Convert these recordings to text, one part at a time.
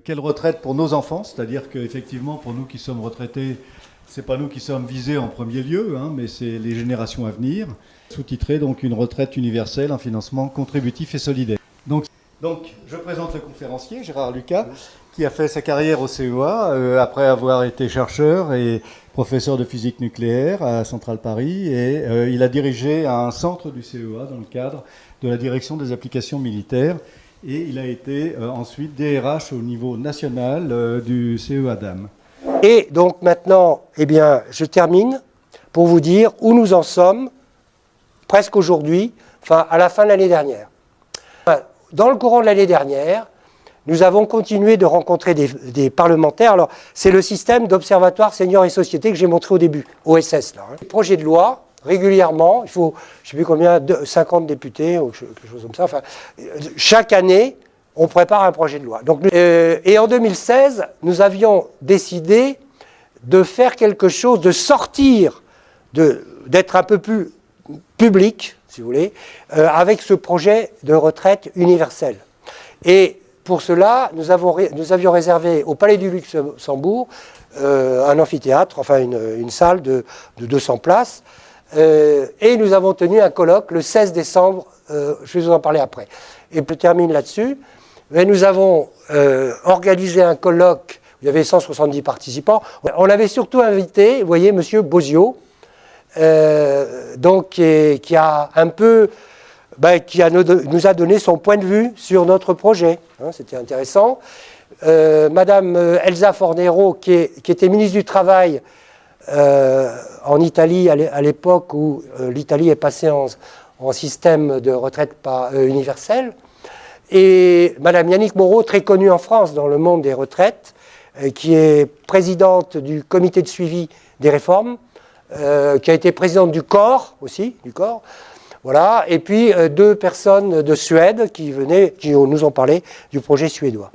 quelle retraite pour nos enfants, c'est-à-dire qu'effectivement, pour nous qui sommes retraités, c'est pas nous qui sommes visés en premier lieu, hein, mais c'est les générations à venir. Sous-titré donc une retraite universelle, un financement contributif et solidaire. Donc je présente le conférencier, Gérard Lucas, qui a fait sa carrière au CEA après avoir été chercheur et professeur de physique nucléaire à Centrale Paris. Et il a dirigé un centre du CEA dans le cadre de la direction des applications militaires. Et il a été ensuite DRH au niveau national du CEA DAM. Et donc maintenant, eh bien, je termine pour vous dire où nous en sommes, presque aujourd'hui, enfin à la fin de l'année dernière. Dans le courant de l'année dernière, nous avons continué de rencontrer des parlementaires. Alors, c'est le système d'observatoire seniors et société que j'ai montré au début, OSS. Là, hein. Projet de loi, régulièrement, il faut, je ne sais plus combien, 50 députés ou quelque chose comme ça. Enfin, chaque année, on prépare un projet de loi. Donc, et en 2016, nous avions décidé de faire quelque chose, de sortir, d'être un peu plus public, si vous voulez, avec ce projet de retraite universelle. Et pour cela, nous avions réservé au Palais du Luxembourg un amphithéâtre, enfin une salle de 200 places, et nous avons tenu un colloque le 16 décembre, je vais vous en parler après. Et je termine là-dessus. Nous avons organisé un colloque, il y avait 170 participants. On avait surtout invité, vous voyez, M. Bozio, donc qui a un peu, nous a donné son point de vue sur notre projet. Hein, c'était intéressant. Madame Elsa Fornero, qui était ministre du Travail en Italie à l'époque où l'Italie est passée en système de retraite universel. Et Madame Yannick Moreau, très connue en France dans le monde des retraites, qui est présidente du comité de suivi des réformes, qui a été présidente du corps aussi, voilà, et puis deux personnes de Suède qui nous ont parlé du projet suédois.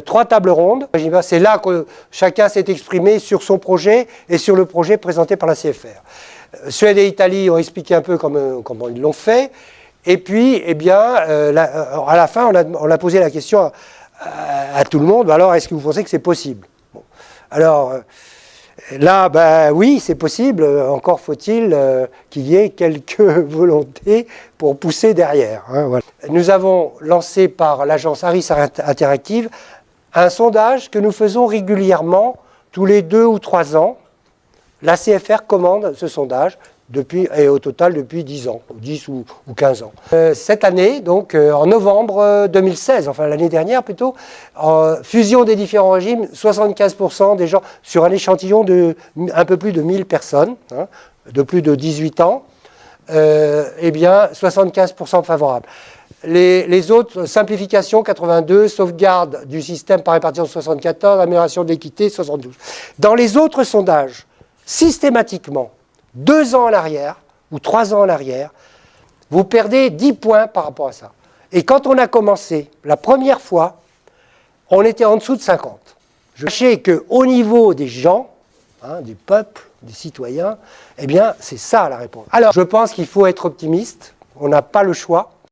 3 tables rondes, c'est là que chacun s'est exprimé sur son projet et sur le projet présenté par la CFR. Suède et Italie ont expliqué un peu comment ils l'ont fait, et puis, eh bien, à la fin, on a posé la question à tout le monde, alors est-ce que vous pensez que c'est possible? Bon. Alors, là, oui, c'est possible, encore faut-il qu'il y ait quelques volontés pour pousser derrière. Hein, voilà. Nous avons lancé par l'agence Harris Interactive un sondage que nous faisons régulièrement, tous les 2 ou 3 ans. La CFR commande ce sondage, et au total depuis 10 ans, 10 ou 15 ans. Cette année, donc en novembre 2016, enfin l'année dernière plutôt, fusion des différents régimes, 75% des gens, sur un échantillon de un peu plus de 1000 personnes, hein, de plus de 18 ans, eh bien 75% favorables. Les autres, simplification 82, sauvegarde du système par répartition 74, amélioration de l'équité 72. Dans les autres sondages, systématiquement, 2 ans en arrière, ou 3 ans en arrière, vous perdez 10 points par rapport à ça. Et quand on a commencé, la première fois, on était en dessous de 50. Sachez qu'au niveau des gens, hein, du peuple, des citoyens, eh bien, c'est ça la réponse. Alors, je pense qu'il faut être optimiste, on n'a pas le choix.